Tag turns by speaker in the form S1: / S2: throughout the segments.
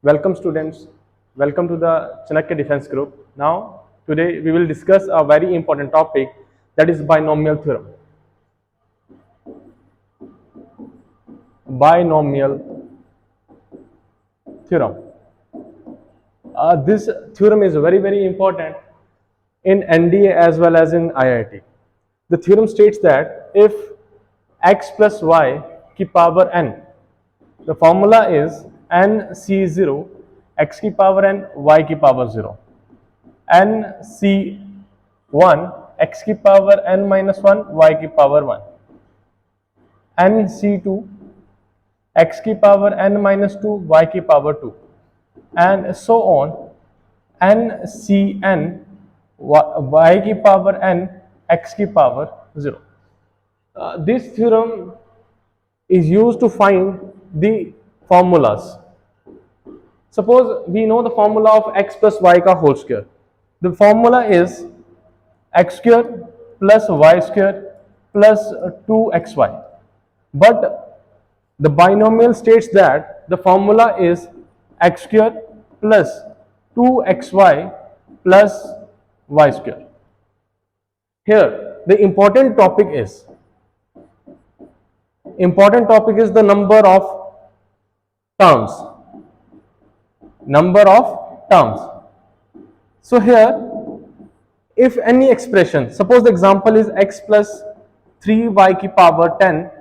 S1: Welcome students, welcome to the Chanakya Defense Group. Now today we will discuss a very important topic, that is binomial theorem. Binomial theorem. This theorem is very important in NDA as well as in IIT. The theorem states that if x plus y की power n, the formula is nc0 x की power n y की power 0, nc1 x की power n minus 1 y की power 1, nc2 x की power n minus 2 y की power 2, and so on, ncn y की power n x की power 0. This theorem is used to find the formulas. Suppose we know the formula of x plus y का whole square. The formula is x square plus y square plus 2xy. But the binomial states that the formula is x square plus 2xy plus y square. Here the important topic is the number of terms. So here, if any expression, suppose the example is x plus 3y की power 10,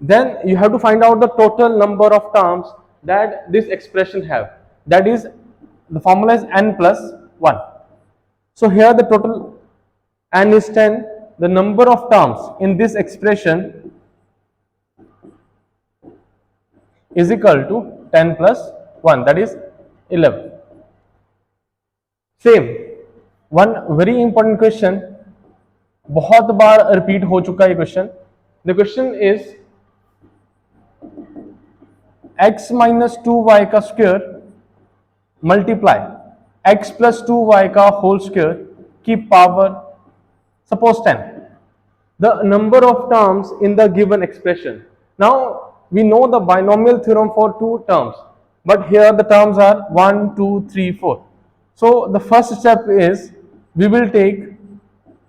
S1: then you have to find out the total number of terms that this expression have. That is, the formula is n plus 1. So here the total n is 10. The number of terms in this expression is equal to 10 plus 1, that is 11. Same, one very important question, बहुत बार repeat हो चुका है question. The question is x minus 2y का square multiply x plus 2y का whole square की power suppose 10. The number of terms in the given expression. Now we know the binomial theorem for two terms, but here the terms are 1, 2, 3, 4. So the first step is we will take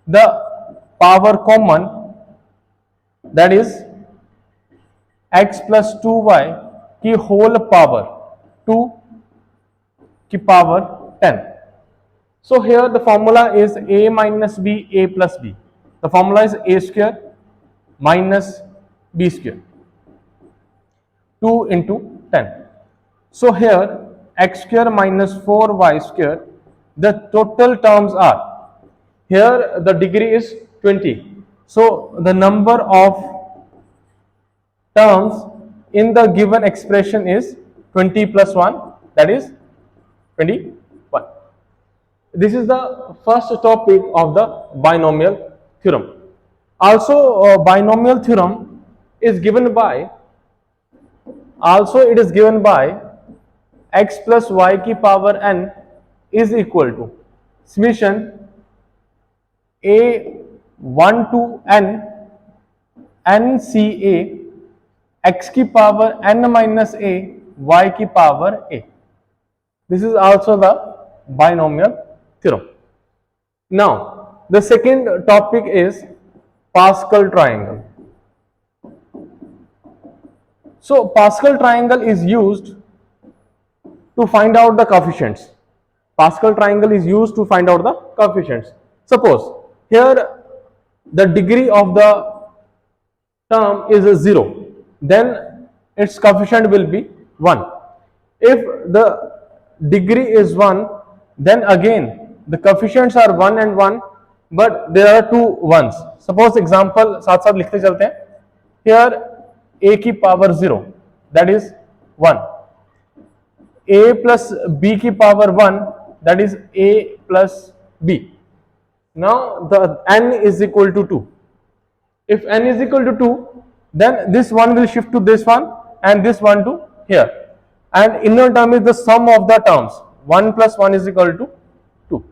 S1: the power common, that is x plus 2y की whole power 2 की power 10. So here the formula is a minus b, a plus b. The formula is a square minus b square, 2 into 10. So here x square minus 4y square, the total terms are, here the degree is 20. So the number of terms in the given expression is 20 plus 1, that is 21. This is the first topic of the binomial theorem. Also, binomial theorem is given by, it is given by x plus y की power n is equal to summation a1 to n nca x की power n minus a y की power a. This is also the binomial theorem. Now the second topic is Pascal triangle. So Pascal triangle is used to find out the coefficients. Pascal triangle is used to find out the coefficients. Suppose here the degree of the term is 0, then its coefficient will be 1. If the degree is 1, then again the coefficients are 1 and 1, but there are two ones. Suppose example साथ साथ लिखते चलते हैं. Here a की power 0, that is 1. a plus b की power 1, that is a plus b. Now the n is equal to 2. If n is equal to 2, then this one will shift to this one and this one to here. And inner term is the sum of the terms. 1 plus 1 is equal to 2.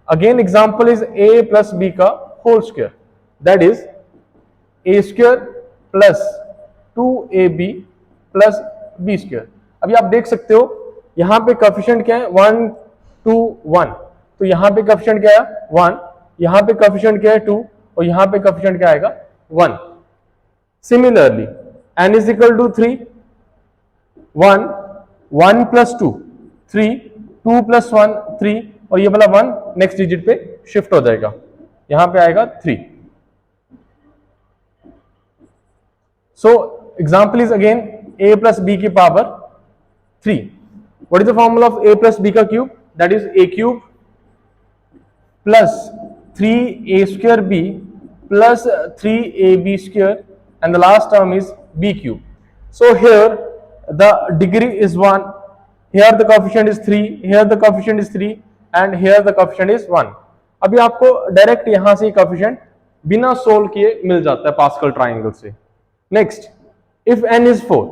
S1: Again example is a plus b का whole square, that is a square plus 2ab plus b square. अभी आप देख सकते हो यहाँ पे coefficient क्या है 1 2 1, तो यहाँ पे कोएफिशिएंट क्या है 1, यहाँ पे कोएफिशिएंट क्या है 2 और यहाँ पे कोएफिशिएंट क्या आएगा 1। Similarly n is equal to 3, 1 1 plus 2 3, 2 plus 1 3 और ये वाला 1 नेक्स्ट डिजिट पे शिफ्ट हो जाएगा, यहां पे आएगा 3। So example is again a plus b की power 3। What is the formula of a plus b का cube? That is a cube plus 3a square b plus 3ab square and the last term is b cube. So here the degree is 1, here the coefficient is 3, here the coefficient is 3 and here the coefficient is 1. अभी आपको direct यहां से coefficient बिना solve किए मिल जाता है pascal triangle से। Next, if n is 4,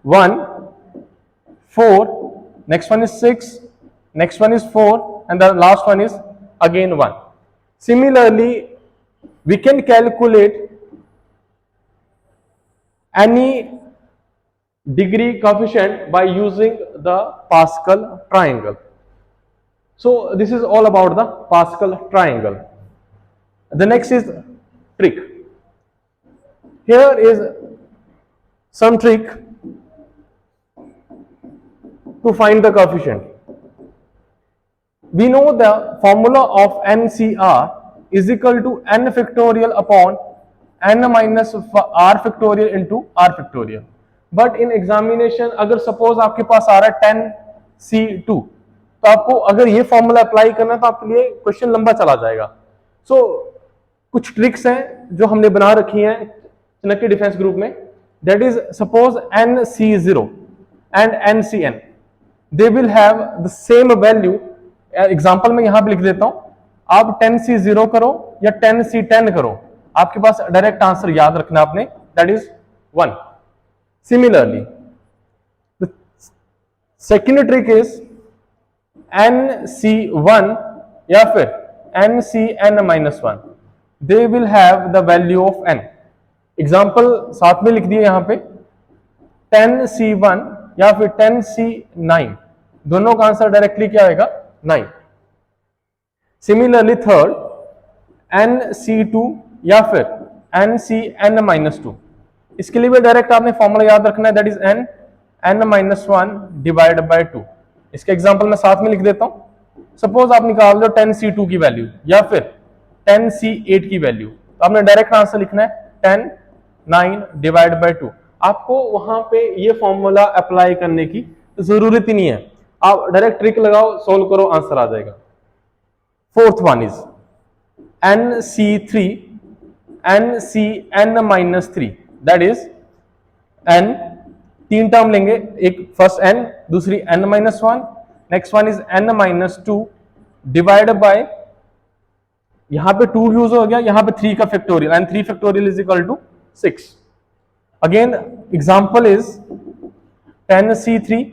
S1: 1 4, next one is 6, next one is 4 and the last one is again 1. Similarly we can calculate any degree coefficient by using the Pascal triangle. So this is all about the Pascal triangle. The next is trick. Here is some trick to find the coefficient. We know the formula of NCR is equal to n factorial upon n minus r factorial into r factorial. But in examination अगर suppose आपके पास आ रहा है 10c2, तो आपको अगर ये formula apply करना है तो आपके लिए क्वेश्चन लंबा चला जाएगा। सो कुछ ट्रिक्स हैं जो हमने बना रखी हैं चाणक्य डिफेंस ग्रुप में। That is suppose nc0 and ncn, they will have the same value. Example में यहां पे लिख देता हूं, आप 10c0 करो या 10c10 करो, आपके पास डायरेक्ट आंसर याद रखना आपने, that is 1। Similarly the second trick is nc1 या फिर ncn-1, they will have the value of n। Example साथ में लिख दिए यहां पे 10c1 या फिर 10c9, दोनों का आंसर डायरेक्टली क्या आएगा 9। सिमिलरली थर्ड nc2 या फिर ncn-2, इसके लिए भी डायरेक्ट आपने फॉर्मूला याद रखना है, that is n-1 divide by 2। इसके एग्जांपल में साथ में लिख देता हूं। सपोज आप निकाल लो 10c2 की वैल्यू या फिर 10c8 की वैल्यू, तो आपने डायरेक्ट आंसर लिखना है 10 9 डिवाइड बाय 2। आपको वहां पे ये फॉर्मूला अप्लाई करने की जरूरत ही नहीं है, आप डायरेक्ट ट्रिक लगाओ, सोल्व करो, आंसर आ जाएगा। Fourth one is nc3 ncn-3, that is n, तीन टर्म लेंगे, एक फर्स्ट n, दूसरी n-1, next one is n-2 divide by, यहां पे 2 यूज हो गया, यहां पे 3 का factorial, and 3 factorial is equal to 6। Again example is 10c3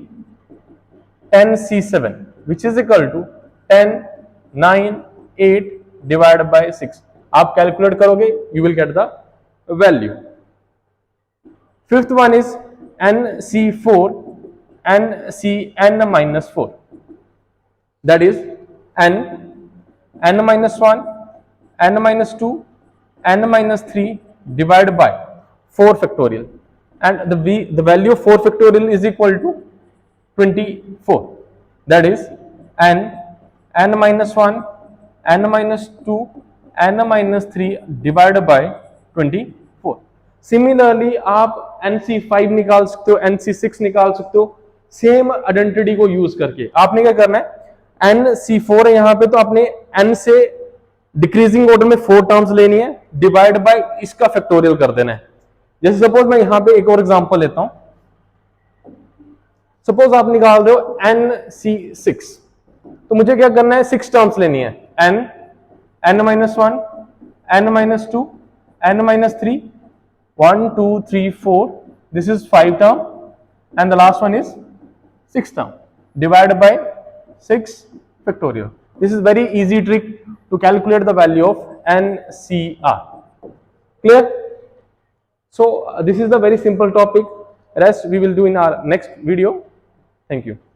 S1: 10c7 which is equal to 10 9 8 divide by 6। आप कैलकुलेट करोगे, you will get the value. Fifth one is nc4 ncn-4, that is n-1 n-2 n-3 divided by 4 factorial, and the value of 4 factorial is equal to 24, that is n-1 n-2 n-3 divided by 24। Similarly आप nc5 निकाल सकते हो, nc6 निकाल सकते हो, same identity को use करके। आपने क्या करना है, nc4 है यहां पे, तो आपने n से डिक्रीजिंग ऑर्डर में 4 टर्म्स लेनी है, डिवाइड बाय इसका फैक्टोरियल कर देना है। जैसे सपोज मैं यहां पे एक और एग्जांपल लेता हूं, सपोज आप निकाल रहे हो nc6, तो मुझे क्या करना है, 6 टर्म्स लेनी है, n-1 n-2 n-3 1 2 3 4, this is 5 term and the last one is 6 term divided by 6 factorial. This is very easy trick to calculate the value of NCR. Clear? So this is the very simple topic. Rest we will do in our next video. Thank you.